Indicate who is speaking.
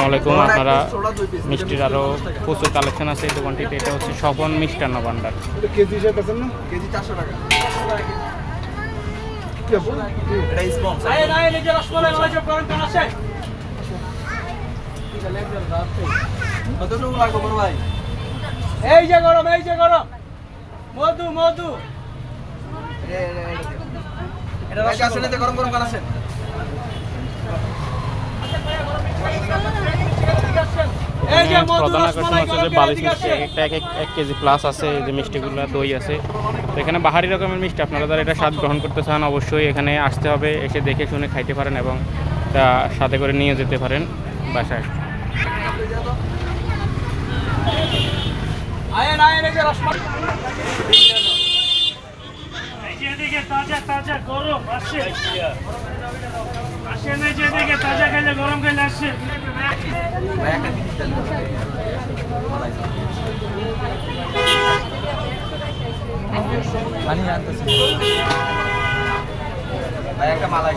Speaker 1: আলাইকুম। আপনারা মিষ্টির আরও প্রচুর কালেকশন আছে এই দোকানটিতে। এটা হচ্ছে স্বপন মিষ্টান্ন ভান্ডার।
Speaker 2: কেজি হিসেবে আছে না? কেজি 400 টাকা। কি আপু? এটা স্পন্স। এই যে রসমালাই মালাই সব গরম কেন আছে? কতটুকু লাগবে বড় ভাই? এই যে গরম। মধু এটা রসমালাইতে গরম কেন আছে?
Speaker 1: প্রধান আকর্ষণ হচ্ছে যে বালিশ মিষ্টি। একটা এক কেজি প্লাস আছে। এই যে মিষ্টিগুলো দই আছে। তো এখানে বাহারি রকমের মিষ্টি। আপনারা যারা এটা স্বাদ গ্রহণ করতে চান অবশ্যই এখানে আসতে হবে, এসে দেখে শুনে খাইতে পারেন এবং সাথে করে নিয়ে যেতে পারেন বাসায়।
Speaker 3: তাজা গরম আসছে, আসে না যেদিকে তাজা খাইলে গরম খাইলে আসছে।
Speaker 2: পানি আনতেছি ভাই, একটা মালাই